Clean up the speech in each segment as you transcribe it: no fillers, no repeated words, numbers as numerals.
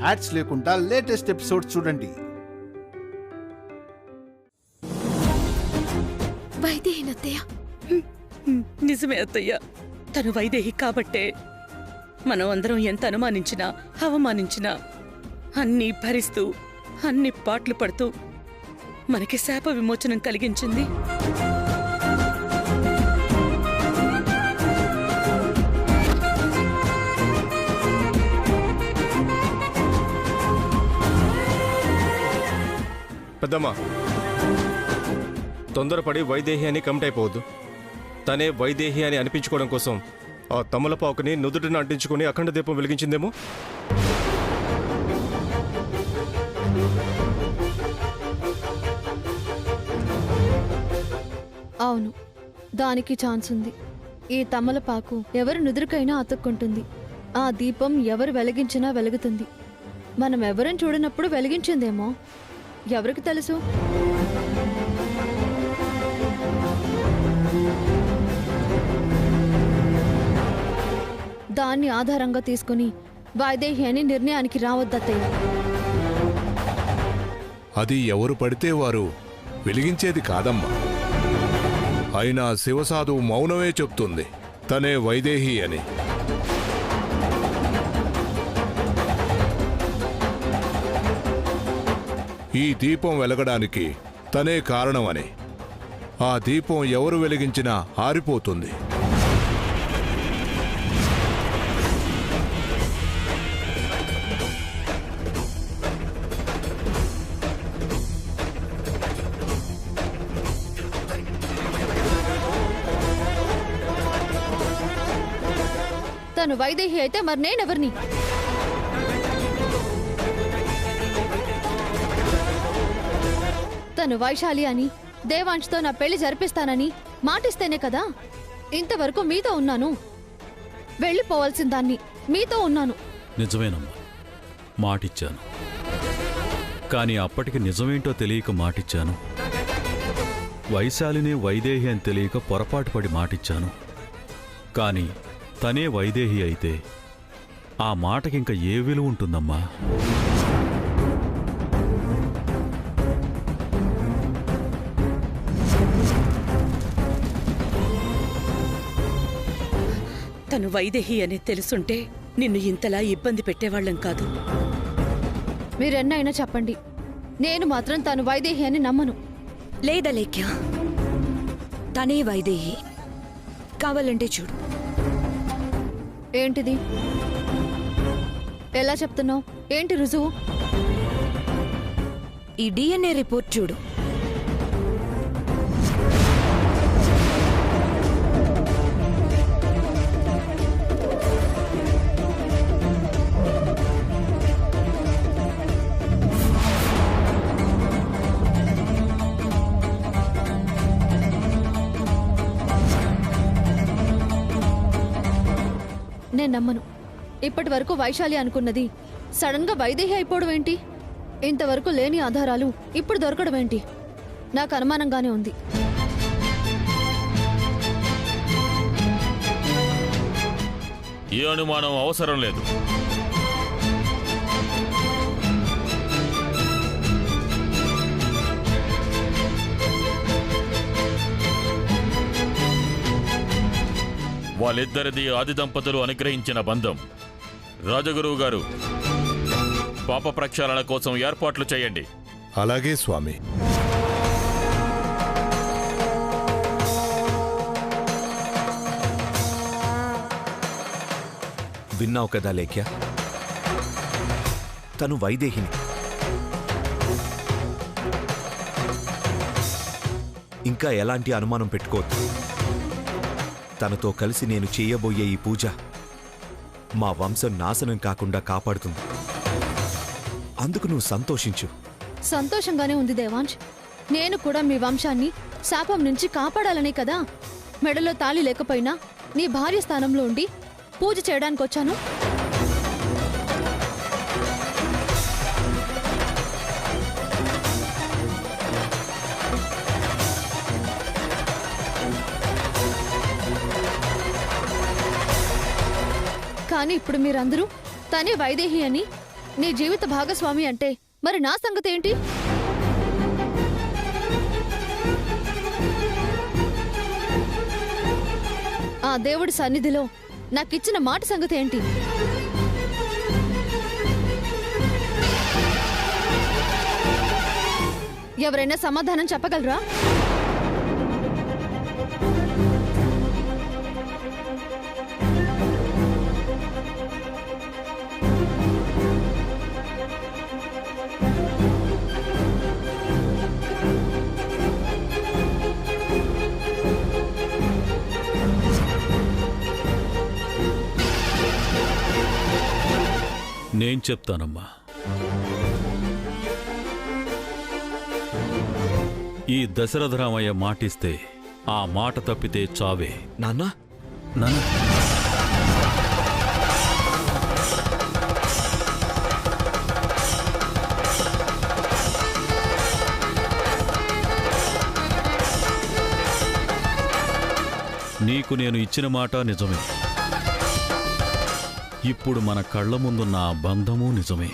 Ads లేకుండా latest episodes చూడండి. వైదేహి అత్తయ్య. నిజమే అత్తయ్య, తను వైదేహి కాబట్టే మనం అందరం ఎంత అనుమానించినా అవమానించినా అన్నీ భరిస్తూ అన్ని పాటలు పడుతూ మనకి శాప విమోచనం కలిగించింది. పెద్దమ్మా, తొందరపడి వైదేహి అని కమిట్ అయిపోవద్దు. తనే వైదేహి అని అనిపించుకోవడం కోసం ఆ తమలపాకుని నుదుటిని అంటించుకుని అఖండ దీపం వెలిగించిందేమో. అవును, దానికి ఛాన్స్ ఉంది. ఈ తమలపాకు ఎవరి నుదురికైనా అతుక్కుంటుంది. ఆ దీపం ఎవరు వెలిగించినా వెలుగుతుంది. మనం ఎవరిని చూడనప్పుడు వెలిగించిందేమో, ఎవరికి తెలుసు? దాన్ని ఆధారంగా తీసుకుని వైదేహి అని నిర్ణయానికి రావద్దత్తయ్య. అది ఎవరు పడితే వారు వెలిగించేది కాదమ్మా. అయినా శివసాధువు మౌనమే చెప్తుంది తనే వైదేహి అని. ఈ దీపం వెలగడానికి తనే కారణమని. ఆ దీపం ఎవరు వెలిగించినా ఆరిపోతుంది. తను వైదేహి అయితే మరి నేనెవరిని? తను వైశాలి అని, దేవాంష్తో నా పెళ్లి జరిపిస్తానని మాటిస్తేనే కదా ఇంతవరకు మీతో ఉన్నాను. వెళ్ళిపోవాల్సిన దాన్ని మీతో ఉన్నాను. నిజమేనమ్మా, మాటిచ్చాను. కానీ అప్పటికి నిజమేంటో తెలియక మాటిచ్చాను. వైశాలినే వైదేహి అని తెలియక పొరపాటు పడి మాటిచ్చాను. కానీ తనే వైదేహి అయితే ఆ మాటకింక ఏ విలువ ఉంటుందమ్మా? తను వైదేహి అని తెలుసుంటే నిన్ను ఇంతలా ఇబ్బంది పెట్టేవాళ్లం కాదు. మీరెన్నైనా చెప్పండి, నేను మాత్రం తను వైదేహి అని నమ్మను. లేదా లేఖ్య, తనే వైదేహి. కావాలంటే చూడు. ఏంటిది? ఎలా చెప్తున్నావు? ఏంటి రుజువు? ఈ DNA రిపోర్ట్ చూడు. నేను నమ్మను. ఇప్పటి వరకు వైశాలి అనుకున్నది సడన్ గా వైదేహి అయిపోవడం ఏంటి? ఇంతవరకు లేని ఆధారాలు ఇప్పుడు దొరకడం ఏంటి? నాకు అనుమానంగానే ఉంది. ఏ అనుమానం అవసరం లేదు. వాళ్ళిద్దరిది ఆది దంపతులు అనుగ్రహించిన బంధం. రాజగురువు గారు, పాప ప్రక్షాళన కోసం ఏర్పాట్లు చేయండి. అలాగే స్వామి. విన్నావు కదా లేఖ్య, తను వైదేహిని. ఇంకా ఎలాంటి అనుమానం పెట్టుకోవద్దు. తనతో కలిసి నేను చేయబోయే ఈ పూజ మా వంశం నాశనం కాకుండా కాపాడుతుంది. అందుకు నువ్వు సంతోషించు. సంతోషంగానే ఉంది దేవాంశ్. నేను కూడా మీ వంశాన్ని శాపం నుంచి కాపాడాలనే కదా మెడలో తాళి లేకపోయినా నీ భార్య స్థానంలో ఉండి పూజ చేయడానికి వచ్చాను. కానీ ఇప్పుడు మీరందరూ తనే వైదేహి అని నీ జీవిత భాగస్వామి అంటే మరి నా సంగతి ఏంటి? ఆ దేవుడి సన్నిధిలో నాకిచ్చిన మాట సంగతి ఏంటి? ఎవరైనా సమాధానం చెప్పగలరా? నేను చెప్తానమ్మా. ఈ దశరథరామయ్య మాటిస్తే ఆ మాట తప్పితే చావే. నాన్నా నాన్న, నీకు నేను ఇచ్చిన మాట నిజమే. ఇప్పుడు మన కళ్ళ ముందున్న ఆ బంధము నిజమే.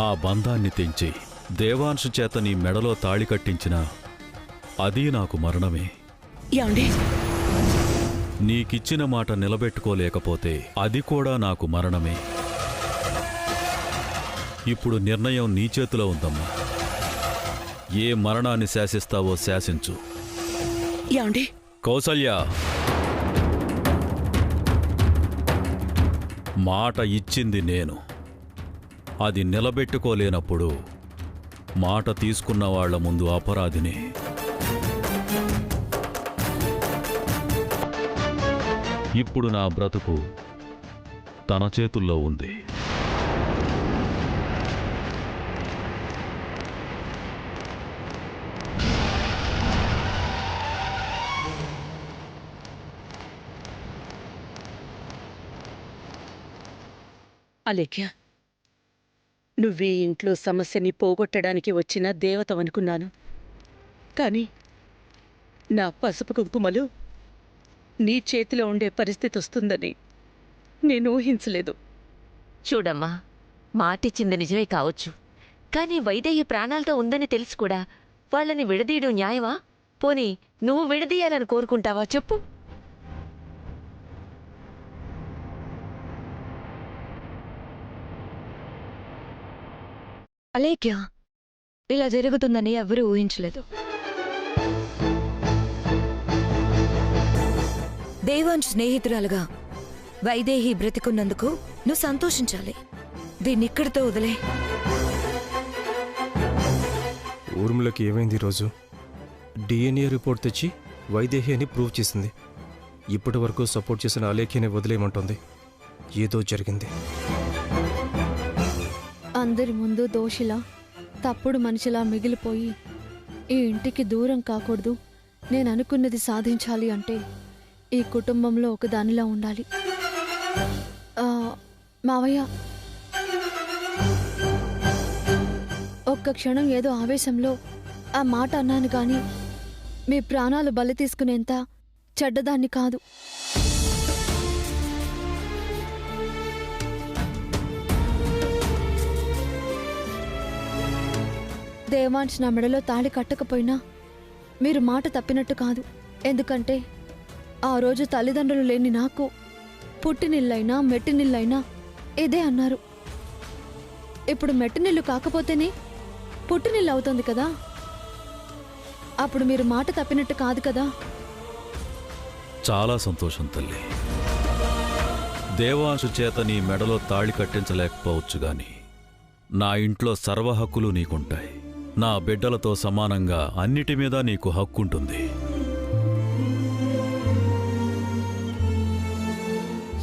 ఆ బంధాన్ని తెంచి దేవాంశు చేత నీ మెడలో తాళి కట్టించిన అది నాకు మరణమే. యాండి నీకిచ్చిన మాట నిలబెట్టుకోలేకపోతే అది కూడా నాకు మరణమే. ఇప్పుడు నిర్ణయం నీ చేతిలో ఉందమ్మా. ఏ మరణాన్ని శాసిస్తావో శాసించు. యాండి కౌసల్య, మాట ఇచ్చింది నేను. అది నిలబెట్టుకోలేనప్పుడు మాట తీసుకున్న వాళ్ల ముందు అపరాధిని. ఇప్పుడు నా బ్రతుకు తన చేతుల్లో ఉంది. అలేఖ్య, నువ్వే ఇంట్లో సమస్యని పోగొట్టడానికి వచ్చిన దేవతవనుకున్నాను. కానీ నా పసుపు కుంకుమలు నీ చేతిలో ఉండే పరిస్థితి వస్తుందని నేను ఊహించలేదు. చూడమ్మా, మాటిచ్చింది నిజమే కావచ్చు, కానీ వైదేహి ప్రాణాలతో ఉందని తెలిసి కూడా వాళ్ళని విడదీయడం న్యాయమా? పోనీ నువ్వు విడదీయాలని కోరుకుంటావా చెప్పు? అలేఖ్య, ఇలా జరుగుతుందని ఎవరూ ఊహించలేదు. దేవాంశ్ స్నేహితురాలుగా వైదేహి బ్రతికున్నందుకు నువ్వు సంతోషించాలి. దీన్నిక్కడితో వదిలే. ఊర్మిళకి ఏమైంది ఈరోజు? డిఎన్ఏ రిపోర్ట్ తెచ్చి వైదేహి అని ప్రూవ్ చేసింది. ఇప్పటి వరకు సపోర్ట్ చేసిన అలేఖ్యని వదిలేయమంటుంది. ఏదో జరిగింది. అందరి ముందు దోషిలా, తప్పుడు మనిషిలా మిగిలిపోయి ఈ ఇంటికి దూరం కాకూడదు. నేను అనుకున్నది సాధించాలి అంటే ఈ కుటుంబంలో ఒకదానిలా ఉండాలి. మావయ్య, ఒక్క క్షణం ఏదో ఆవేశంలో ఆ మాట అన్నాను కానీ మీ ప్రాణాలు బలి తీసుకునేంత చెడ్డదాన్ని కాదు. దేవాంశ్ నా మెడలో తాళి కట్టకపోయినా మీరు మాట తప్పినట్టు కాదు. ఎందుకంటే ఆ రోజు తల్లిదండ్రులు లేని నాకు పుట్టినిల్లైనా మెట్టినిల్లైనా ఇదే అన్నారు. ఇప్పుడు మెట్టినిల్లు కాకపోతేనే పుట్టినిల్లు అవుతుంది కదా. అప్పుడు మీరు మాట తప్పినట్టు కాదు కదా. చాలా సంతోషం తల్లి. దేవాంశు చేత నీ మెడలో తాళి కట్టించలేకపోవచ్చు గాని నా ఇంట్లో సర్వ హక్కులు నీకుంటాయి. నా బిడ్డలతో సమానంగా అన్నిటి మీద నీకు హక్కుంటుంది.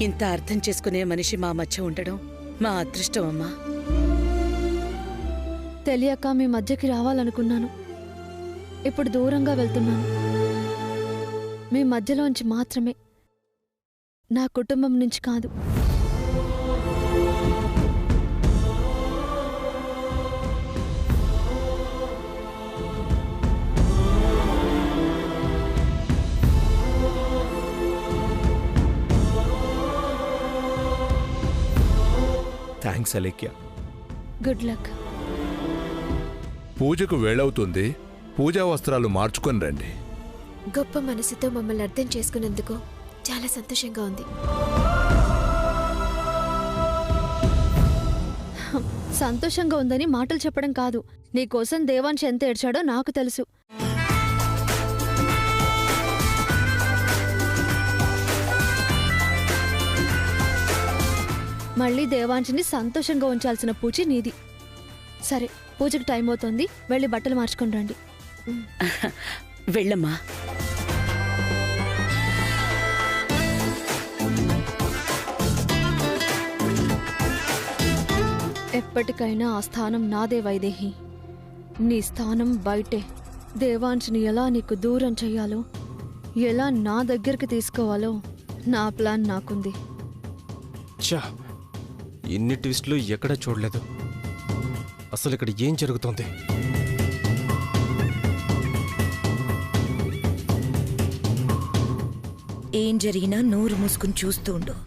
ఇంత అర్థం చేసుకునే మనిషి మా మధ్య ఉండడం మా అదృష్టం అమ్మా. తెలియక మీ మధ్యకి రావాలనుకున్నాను. ఇప్పుడు దూరంగా వెళ్తున్నాను. మీ మధ్యలోంచి మాత్రమే, నా కుటుంబం నుంచి కాదు. థ్యాంక్స్ అలేఖ్య. Good luck. పూజకు వేళవుతుంది. పూజా వస్త్రాలు మార్చుకొని రండి. గొప్ప మనసుతో మమ్మల్ని అర్థం చేసుకున్నందుకు చాలా సంతోషంగా ఉంది. సంతోషంగా ఉందని మాటలు చెప్పడం కాదు, నీకోసం దేవాంశ్ ఎంత ఏడ్చాడో నాకు తెలుసు. మళ్ళీ దేవాంశిని సంతోషంగా ఉంచాల్సిన పూజ నీది. సరే, పూజకు టైం అవుతుంది, వెళ్ళి బట్టలు మార్చుకొని రండి. వెళ్ళమ్మా. ఎప్పటికైనా ఆ స్థానం నాదే వైదేహి. నీ స్థానం బయటే. దేవాంశ్ని ఎలా నీకు దూరం చెయ్యాలో, ఎలా నా దగ్గరికి తీసుకోవాలో నా ప్లాన్ నాకుంది. చా, ఇన్ని ట్విస్టులు ఎక్కడా చూడలేదు. అసలు ఇక్కడ ఏం జరుగుతోంది? ఏం జరిగినా నోరు మూసుకుని చూస్తూ ఉండు,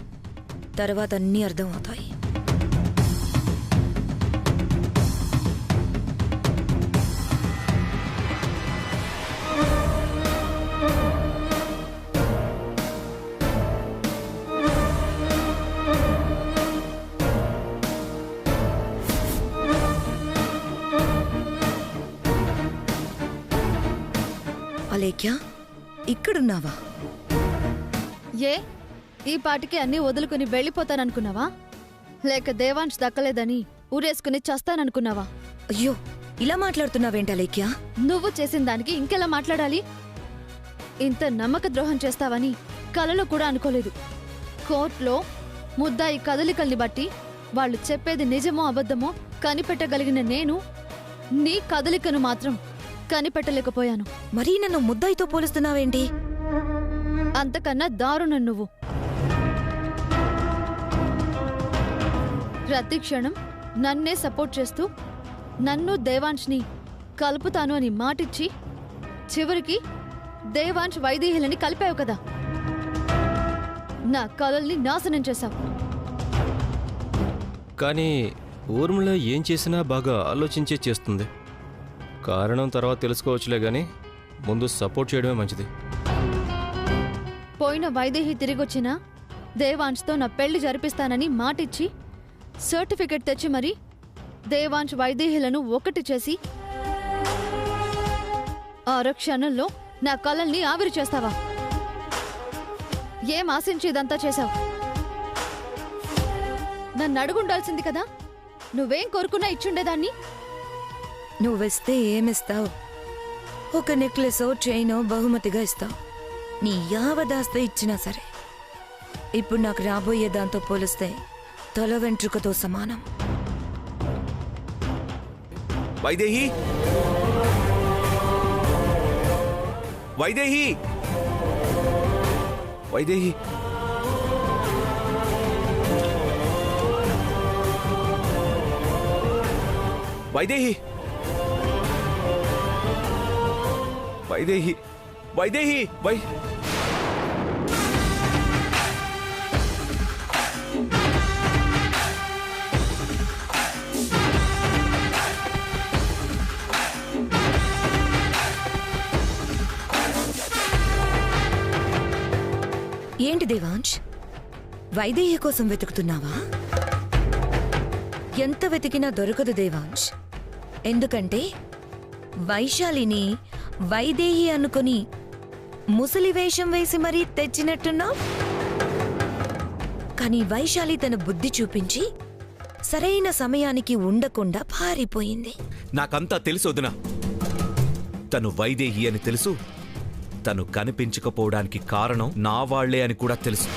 తర్వాత అన్నీ అర్థమవుతాయి. అలేఖ్య, ఇక్కడున్నావా? ఏ, ఈ పాటికి అన్నీ వదులుకుని వెళ్ళిపోతాననుకున్నావా? లేక దేవాంశ్ దక్కలేదని ఊరేసుకుని చస్తాననుకున్నావా? అయ్యో, ఇలా మాట్లాడుతున్నావేంటి అలేఖ్య? నువ్వు చేసిన దానికి ఇంకెలా మాట్లాడాలి? ఇంత నమ్మక ద్రోహం చేస్తావని కలలో కూడా అనుకోలేదు. కోర్టులో ముద్దాయి కదలికల్ని బట్టి వాళ్ళు చెప్పేది నిజమో అబద్ధమో కనిపెట్టగలిగిన నేను నీ కదలికను మాత్రం కనిపెట్టలేకపోయాను. మరీ నన్ను ముద్దాయితో పోలుస్తున్నావేంటి? అంతకన్నా దారుణం నువ్వు. ప్రతి క్షణం నన్నే సపోర్ట్ చేస్తూ నన్ను దేవాంశ్ని కలుపుతాను అని మాటిచ్చి చివరికి దేవాంశ్ వైదేహిలని కలిపావు కదా. నా కలల్ని నాశనం చేశావు. కానీ ఊర్మిళ ఏం చేసినా బాగా ఆలోచించే చేస్తుంది. కారణం తర్వాత తెలుసుకోవచ్చులే గాని ముందు సపోర్ట్ చేయడమే మంచిది. పోయిన వైదేహి తిరిగొచ్చినా దేవాంశ్తో నా పెళ్లి జరిపిస్తానని మాటిచ్చి సర్టిఫికెట్ తెచ్చి మరి దేవాంశ్ వైదేహిలను ఒకటి చేసి ఆ క్షణంలో నా కలల్ని ఆవిరి చేస్తావా? ఏం ఆశించి ఇదంతా చేశావు? నన్ను అడుగుండాల్సింది కదా. నువ్వేం కోరుకున్నా ఇచ్చుండేదాన్ని. నువ్విస్తే ఏమిస్తావు? ఒక నెక్లెసో చైనో బహుమతిగా ఇస్తావు. నీ యావదాస్త ఇచ్చినా సరే ఇప్పుడు నాకు రాబోయే దాంతో పోలిస్తే తల వెంట్రుకతో సమానం. వైదేహి, వైదేహి, వైదేహి, వైదేహి, వైదేహి, వైదేహి, వై ఏంటి దేవాంశ్, వైదేహి కోసం వెతుకుతున్నావా? ఎంత వెతికినా దొరకదు దేవాంశ్. ఎందుకంటే వైశాలిని వైదేహి అనుకుని ముసలి వేషం వేసి మరీ తెచ్చినట్టున్నావు. కానీ వైశాలి తన బుద్ధి చూపించి సరైన సమయానికి ఉండకుండా పారిపోయింది. నాకంతా తెలుసు వదినా. తను వైదేహి అని తెలుసు. తను కనిపించకపోవడానికి కారణం నా వాళ్లే అని కూడా తెలుసు.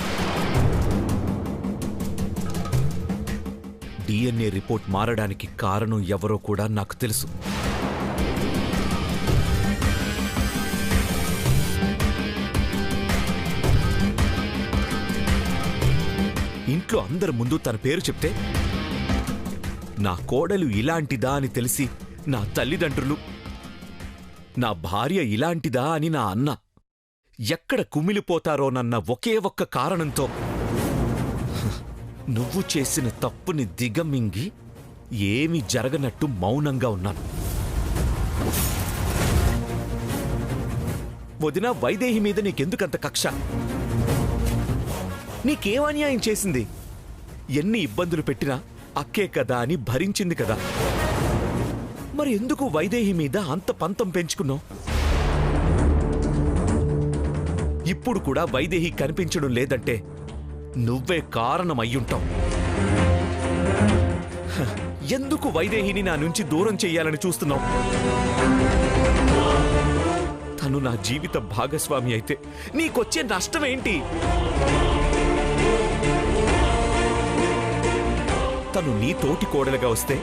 డిఎన్ఏ రిపోర్ట్ మారడానికి కారణం ఎవరో కూడా నాకు తెలుసు. ఇంట్లో అందరి ముందు తన పేరు చెప్తే నా కోడలు ఇలాంటిదా అని తెలిసి నా తల్లిదండ్రులు, నా భార్య ఇలాంటిదా అని నా అన్న ఎక్కడ కుమిలిపోతారోనన్న ఒకే ఒక్క కారణంతో నువ్వు చేసిన తప్పుని దిగమింగి ఏమీ జరగనట్టు మౌనంగా ఉన్నాను. వదిన, వైదేహి మీద నీకెందుకంత కక్ష? నీకేం అన్యాయం చేసింది? ఎన్ని ఇబ్బందులు పెట్టినా అక్కే కదా అని భరించింది కదా. మరి ఎందుకు వైదేహి మీద అంత పంతం పెంచుకున్నావు? ఇప్పుడు కూడా వైదేహి కనిపించడం లేదంటే నువ్వే కారణమయ్యుంటావు. ఎందుకు వైదేహిని నా నుంచి దూరం చెయ్యాలని చూస్తున్నావు? తను నా జీవిత భాగస్వామి అయితే నీకొచ్చే నష్టమేంటి? తను నీ తోటి కోడలుగా వస్తే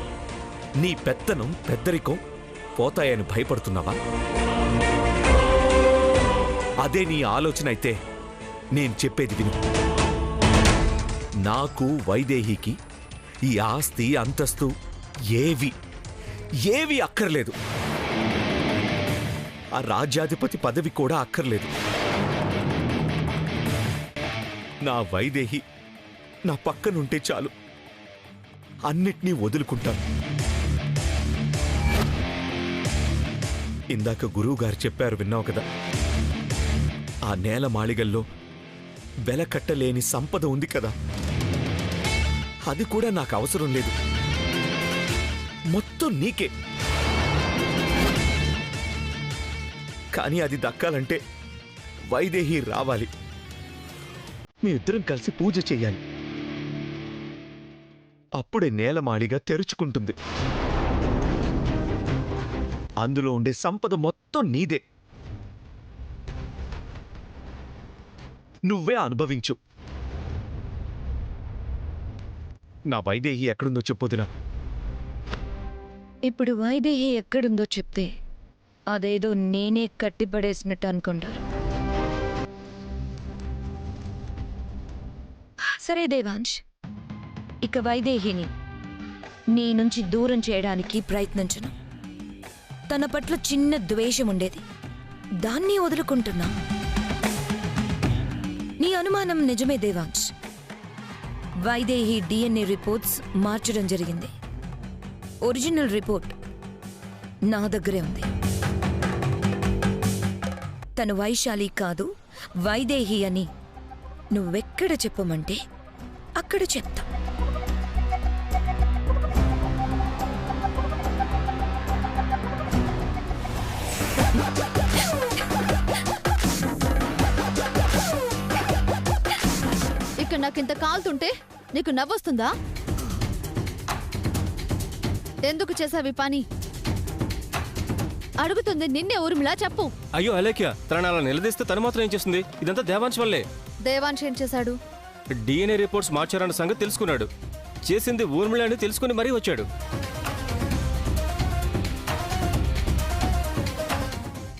నీ పెత్తనం, పెద్దరికం పోతాయని భయపడుతున్నావా? అదే నీ ఆలోచన అయితే నేను చెప్పేది విను. నాకు వైదేహికి ఈ ఆస్తి, అంతస్తు ఏవి అక్కర్లేదు. ఆ రాజ్యాధిపతి పదవి కూడా అక్కర్లేదు. నా వైదేహి నా పక్కనుంటే చాలు. అన్నిటినీ వదులుకుంటాను. ఇందాక గురువుగారు చెప్పారు, విన్నావు కదా? ఆ నేల మాళిగల్లో వెలకట్టలేని సంపద ఉంది కదా, అది కూడా నాకు అవసరం లేదు. మొత్తం నీకే. కానీ అది దక్కాలంటే వైదేహి రావాలి. మీ ఇద్దరం కలిసి పూజ చెయ్యాలి. అప్పుడే నేలమాళిగా తెరుచుకుంటుంది. అందులో ఉండే సంపద మొత్తం నీదే. నువ్వే అనుభవించు. నా వైదేహి ఎక్కడుందో చెప్పొదినా? ఇప్పుడు వైదేహి ఎక్కడుందో చెప్తే అదేదో నేనే కట్టిపడేసినట్టు అనుకుంటారు. సరే దేవాంశ్, ఇక వైదేహిని నీ నుంచి దూరం చేయడానికి ప్రయత్నించను. తన పట్ల చిన్న ద్వేషం ఉండేది, దాన్ని వదులుకుంటున్నా. నీ అనుమానం నిజమే దేవాంశ్. వైదేహి DNA రిపోర్ట్స్ మార్చడం జరిగింది. ఒరిజినల్ రిపోర్ట్ నా దగ్గరే ఉంది. తను వైశాలి కాదు, వైదేహి అని నువ్వెక్కడ చెప్పమంటే అక్కడ చెప్తా. ఇక్కడ నాకింత కాలుతుంటే నీకు నవ్వొస్తుందా? ఎందుకు చేసావి పని? అడుగుతుంది నిన్నే, ఊర్మిళ, చెప్పు. అయ్యో అలేఖ్య, తనని అలా నిలదీస్తే తను మాత్రం ఏం చేస్తుంది? ఇదంతా దేవాంశ్ వల్లే. దేవాంశ్ ఏం చేశాడు? DNA రిపోర్ట్స్ మార్చారన్న సంగతి తెలుసుకున్నాడు. చేసింది ఊర్మిళ అని తెలుసుకుని మరీ వచ్చాడు.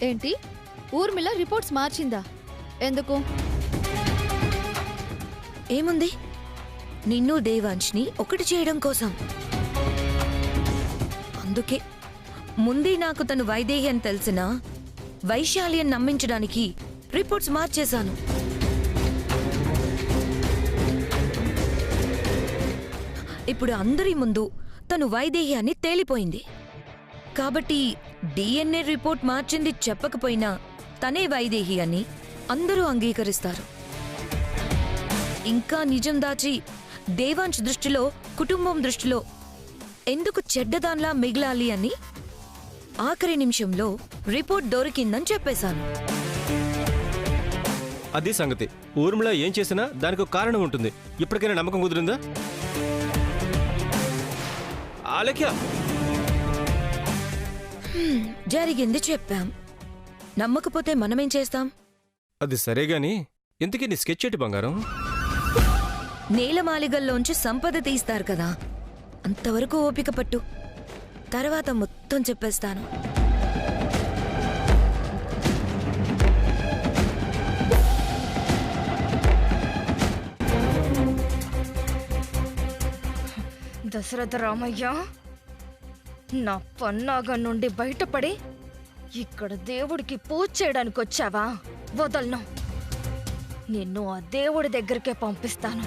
ఏంటి? ఊర్మిళ రిపోర్ట్స్ మార్చిందా? ఎందుకు? ఏముంది, నిన్ను దేవాంశ్ని ఒకటి చేయడం కోసం. అందుకే ముందే నాకు తను వైదేహి అని తెలిసినా వైశాలి అని నమ్మించడానికి రిపోర్ట్స్ మార్చేశాను. ఇప్పుడు అందరి ముందు తను వైదేహి అని తేలిపోయింది. కాబట్టి DNA రిపోర్ట్ మార్చింది చెప్పకపోయినా తనే వైదేహి అని అందరూ అంగీకరిస్తారు. ఇంకా నిజం దాచి దేవాంశ్ దృష్టిలో, కుటుంబం దృష్టిలో ఎందుకు చెడ్డదాన్లా మిగిలాలి అని ఆఖరి నిమిషంలో రిపోర్ట్ దొరికిందని చెప్పేశాను. అది సంగతి. ఊర్మిళ ఏం చేసినా దానికి ఒక కారణం ఉంటుంది. ఇప్పటికైనా నమ్మకం కుదిరిందా? ఆలేఖ్య, జరిగింది చెప్పాం. నమ్మకపోతే మనమేం చేస్తాం? అది సరేగాని ఇంతకీ నీ స్కెచ్ ఏంటి బంగారం? నేలమాలిగల్లోంచి సంపద తీస్తారు కదా, అంతవరకు ఓపిక పట్టు. తర్వాత మొత్తం చెప్పేస్తాను. దశరథ రామయ్య, నా పన్నాగం నుండి బయటపడి ఇక్కడ దేవుడికి పూజ చేయడానికి వచ్చావా? వదలను. నిన్ను ఆ దేవుడి దగ్గరికే పంపిస్తాను.